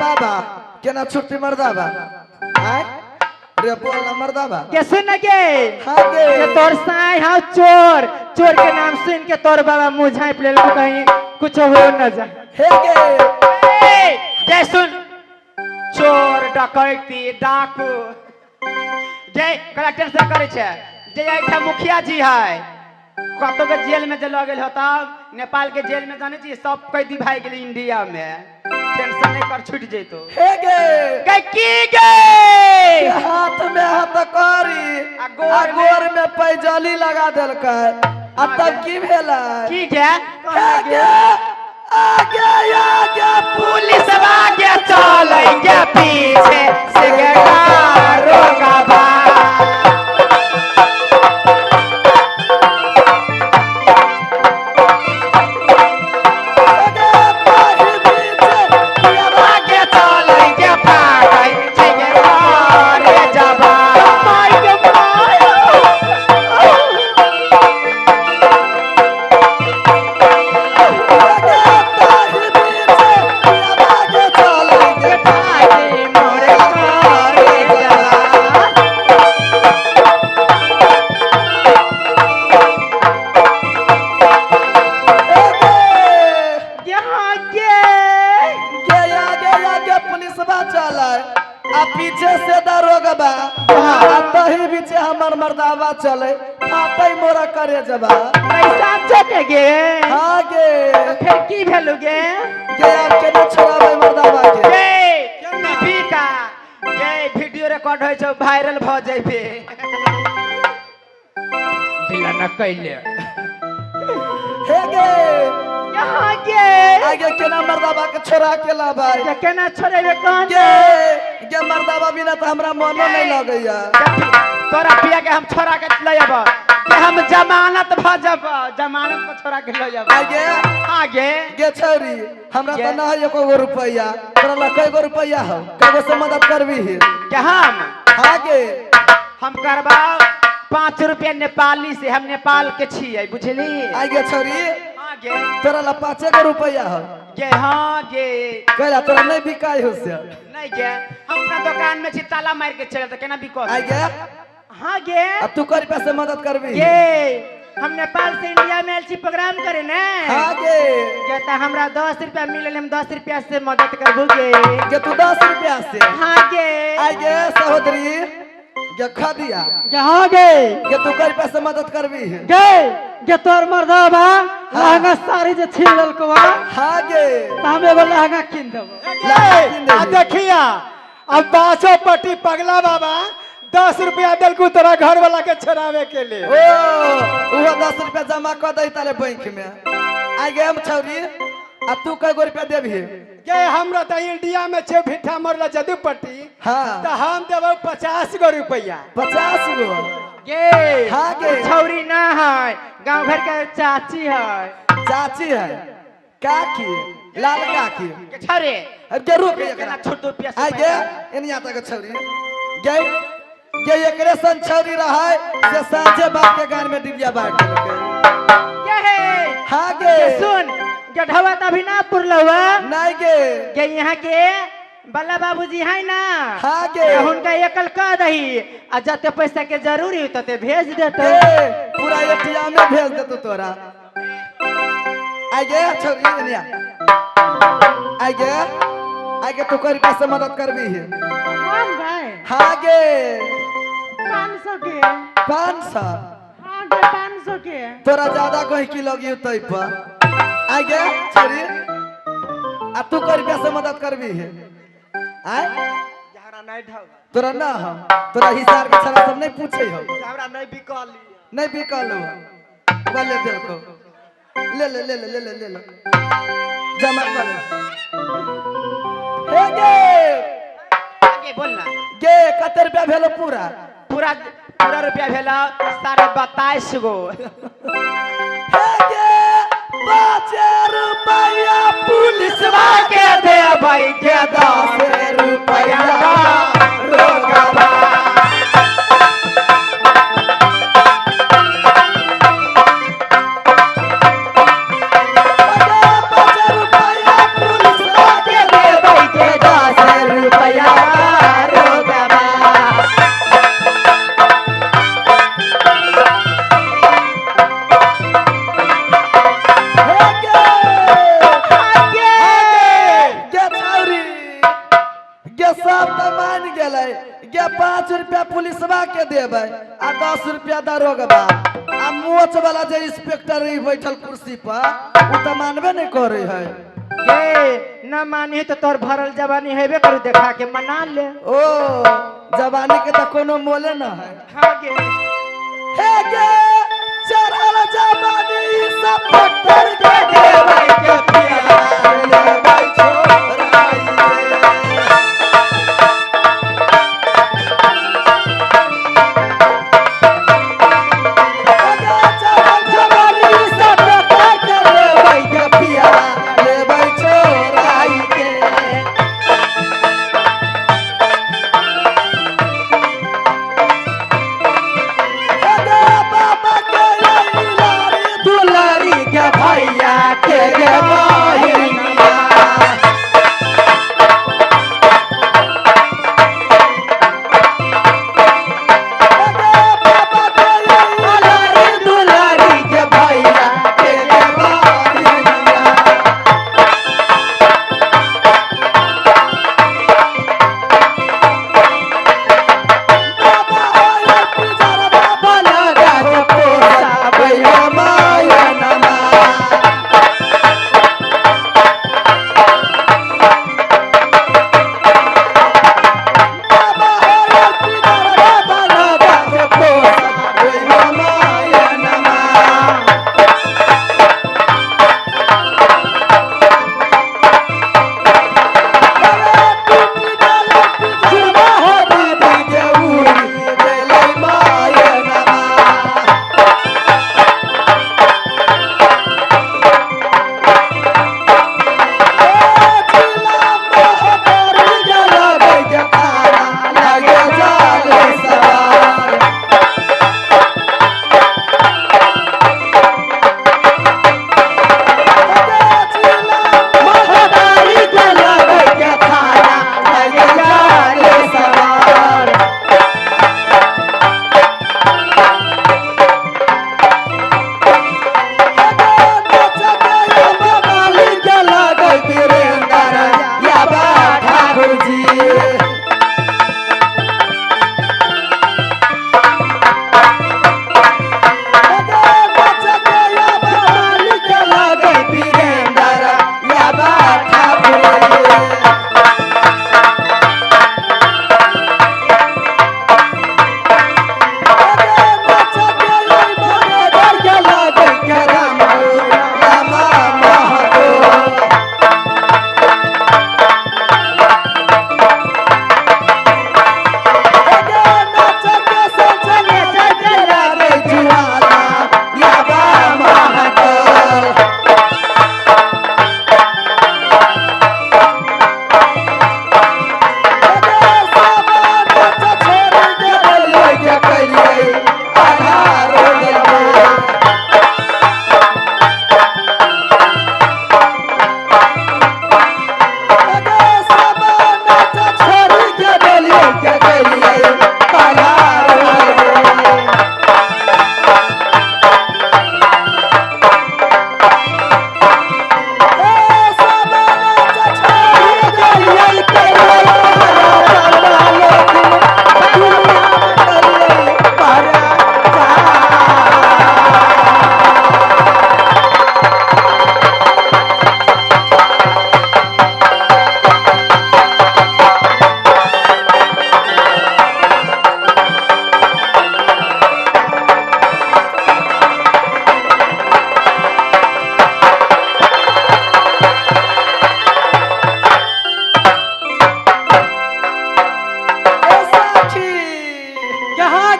बाबा केना छुट्टी मर्दाबा आय रे बोल ना मर्दाबा कैसे न गे हां गे ये तोर साई हां चोर चोर के नाम सुन के तोर बाबा मुंह झाँप ले कहीं कुछ हो न जा हे गे जय सुन चोर डकैती डाकू जय कलेक्टर से करे छे जय एकटा मुखिया जी है कतो के जेल में जे ल गेल होता नेपाल के जेल में जाने छी सब कैदी भाई गेल इंडिया में टेंशन नहीं कर छूट जइतो हे गे की गे हाथ में हाथ करी आ गोर में पैजाली लगा देलकै आ तब की भेला की गे आगे आगे आगे पुलिस आगे चलेंगे पीछे से रोगा बा पीछे से दारोगा बा तही बीचे हमर मर्दावा चले फाटै मोरा करे जबा पैसा चके गे हां गे फिर की भेलु गे आप केना छोड़ाबै मर्दावा के गे टीवी का गे वीडियो रिकॉर्ड होय छै वायरल भ जइबे दिला न कइले हे गे यहाँ गे आगे केना मर्दावा के छोड़ा के लाबै केना छोड़ेबे कौन गे मर्दावा बिना त हमरा मनो नहीं लगैया तोरा पिया के हम छोड़ा के ले आब कि हम जमानत भ जब जमानत को छोड़ा के ले आब आगे गे छौरी हमरा त न है एको गो रुपैया तोरा ल कई गो रुपैया हो कगो से मदद करबी है के हम आगे हम करबा 5 रुपया नेपाली से हम नेपाल के छियै बुझली आगे छौरी आगे तोरा ला 5 गो रुपैया हो गे हां गे कहला तोरा नहीं बिकाई हो से नहीं गे हम अपना दुकान में छी ताला मार के चले त केना बिको आगे हां गे अब तू कर पैसे मदद करबी गे हम नेपाल से इंडिया में एलची प्रोग्राम करे ने आगे गे त हमरा 10 रुपया मिलल हम 10 रुपया से मदद करबू गे तू 10 रुपया से हां गे आगे सहोदरी गे खदिया गे हां गे तू कर पैसे मदद करबी गे तोर मर्दाबा लहंगा साड़ी जे छीन ललको हां गे त हम एगो लहंगा किन देबो आ देखिया अब 5 पट्टी पगला बाबा 10 रुपया दिलकू तोरा घर वाला के छोड़ावे के लिए वो 10 रुपया जमा कर दे ताले बैंक में आगे हम छौरी आ तू कई गो रुपया देबी के हमरा त इंडिया में छे भिठा मरला जदू पट्टी हां त हम देबो 50 गो रुपया 50 गो गे हां गे छौरी ना है गांव घर के चाची है चाची है काकी लाल काकी के छरे अब के रुक केना छोट रुपया आगे एनिया तक छौरी गे एकरे सन छौरी रहे से साँझे बाप के गान में डिबिया बांट देलकै के है हां गे सुन गढ़वा त अभी ना पुरलवा नहीं गे यहाँ के बल्ला बाबूजी है ना हां गे हुनका एकल कह दही आ जते पैसा के जरूरी हो ते भेज देतो पूरा एटीएम में भेज देतो तोरा आगे छौरी एनिया आगे तू कर पैसे मदद करबी है हम भाई हां गे 500 के 500 हां गे 500 के तोरा ज्यादा कहीं की लगी तई पर आगे छौरी आ तू कर पैसे मदद करबी है आय हमरा नहीं ढाव तोरा ना हम तोरा हिसाब के छरा सब नहीं पूछे हो हमरा नहीं बिकल नहीं बिकल हो बोले दिल को ले जमा कर हे गे आगे बोलना गे कते रुपया भेलो पूरा पूरा पूरा रुपया भेला 22.5 गो हे गे 5 रुपया पुलिस के दे भाई के 10 रुपया रोकबा रुपया पुलिस के दे भाई के 10 गे सब तो मान गेले गे 5 रुपया पुलिसवा के देबै आ 10 रुपया दरोगा आ मोच वाला जे इंस्पेक्टर रही बैठल कुर्सी पर उ तो मानबे नहीं करे है। ये न मानी तो तोर भरल जवानी हेबे करू देखा के मना ले। ओ जवानी के तो कोनो मोले न है। हाँ गे हे गे चढ़ल जवानी सब पत्थर के देबै के पिया लेबै छोराई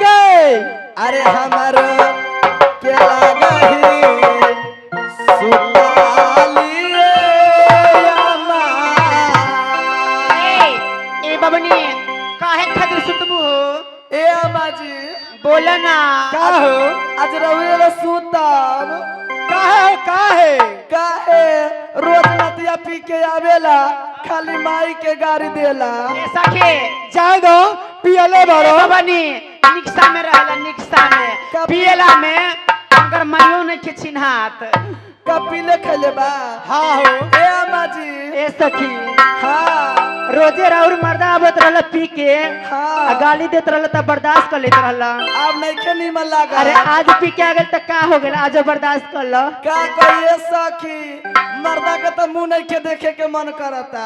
अरे हमारो के लागही सुताली रे अम्मा। ए बबनी काहे खातिर सुतबू हो? ए अम्मा जी बोला ना का हो? आज रहुए सुतब काहे काहे काहे रोज नतिया पी के आवेला खाली माई के गाड़ी देला। ए सखे जाए दो पियले बड़ो बबनी निक्सा में रहला निक्सा में कब? पियला में अगर मायो नहीं के चिन्हात कब पीले खैले बा। हाँ हो ए अम्मा जी ए सखी हाँ रोजे राउर मर्दा आवत रहल पी के हाँ। आ गाली देत रहल त बर्दाश्त कर लेत रहल। अब नहीं के नीमन लागा अरे आज पी के आ गेल त का हो गेल, आज बर्दाश्त कर लो। का कहिए सखी मर्दा के तो मुंह नहीं के देखे के मन करता।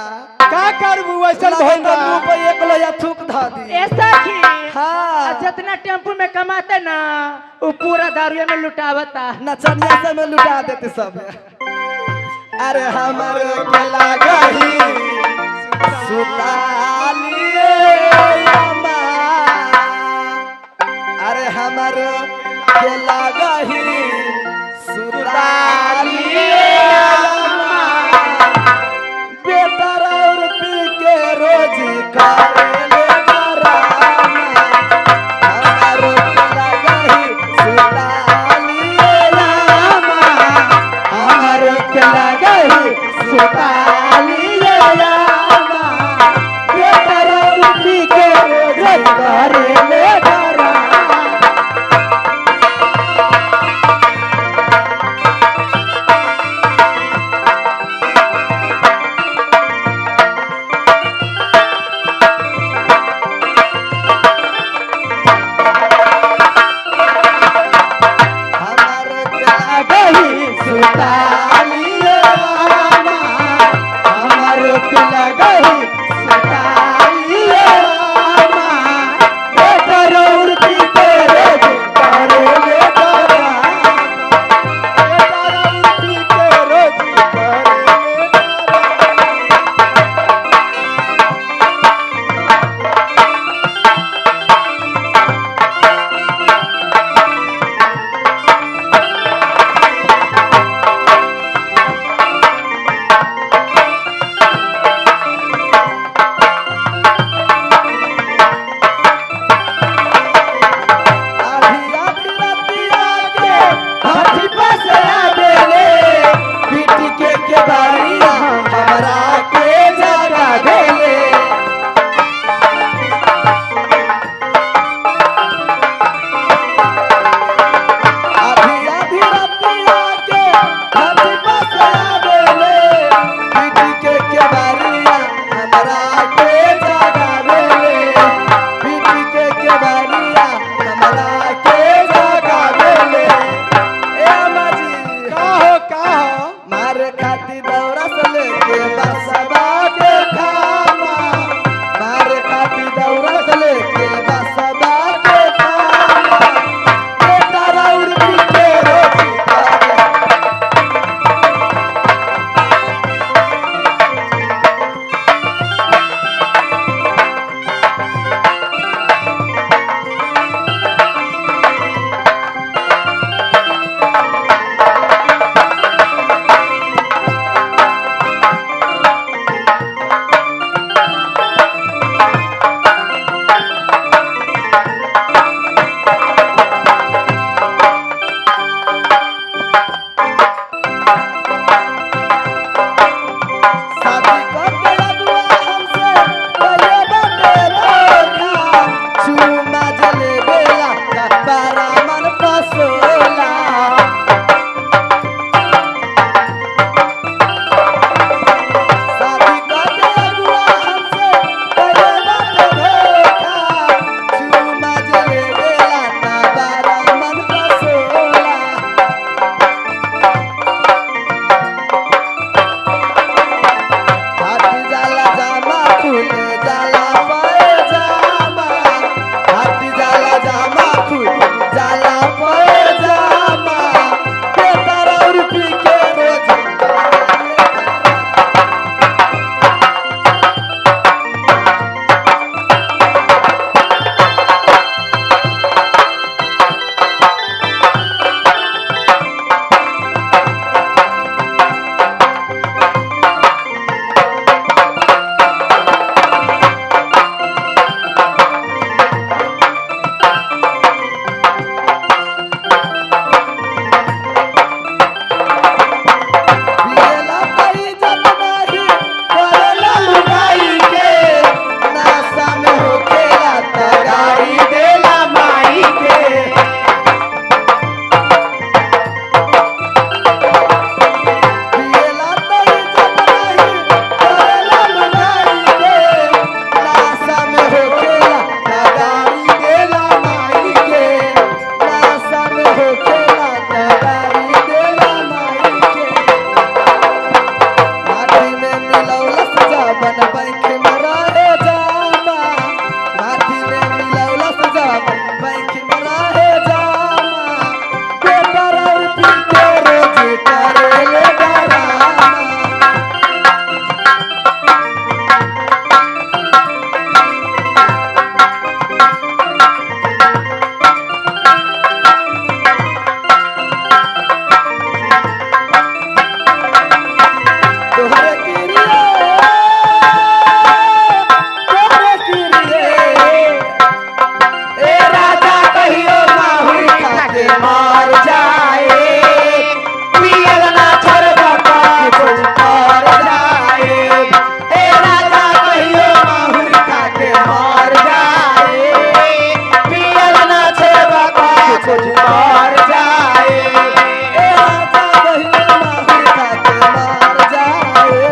का करबू ऐसा भइल बा मुंह पे एक लोया थूक धा दी। ऐसा की हाँ। जितना टेम्पू में कमाते ना वो पूरा दारुए में लुटावता। नचनिया से में लुटा देते सब। अरे हमार के लागही सुतालिए अम्मा। अरे हमार के लागही सुतालिए अम्मा। बेटा और पी के रोज करेले डरामा। हमार के लागही सुतालिए अम्मा। हमार के लागही सुतालिए अम्मा। बेटा और पी के रोज करेले डरामा। जवन बैंक में रहे जामा माटी में मिलौला से जवन बैंक में रहे जामा पेपर और पीते रोज करेले डरामा तोहरे किरिए ए राजा कहियो माहुर खाके मार जाए पियल ना छोड़बा कुछ कर जाए ए राजा कहियो माहुर खाके मार जाए पियल ना छोड़बा कुछ कर जाए ए राजा कहियो माहुर खाके मार जाए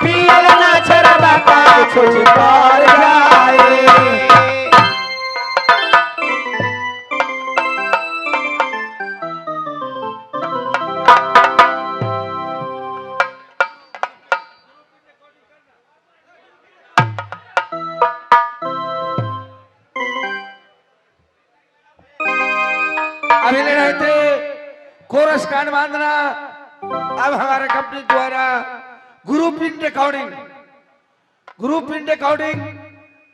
पियल ना छोड़बा कुछ कर जाए अभी ले रहे थे कोरस कांड बांधना। अब हमारे कंपनी द्वारा ग्रुप इन रिकॉर्डिंग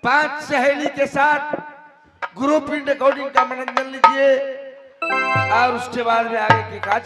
5 सहेली के साथ ग्रुप इन रिकॉर्डिंग का मनोरंजन लीजिए और उसके बाद में आगे की काज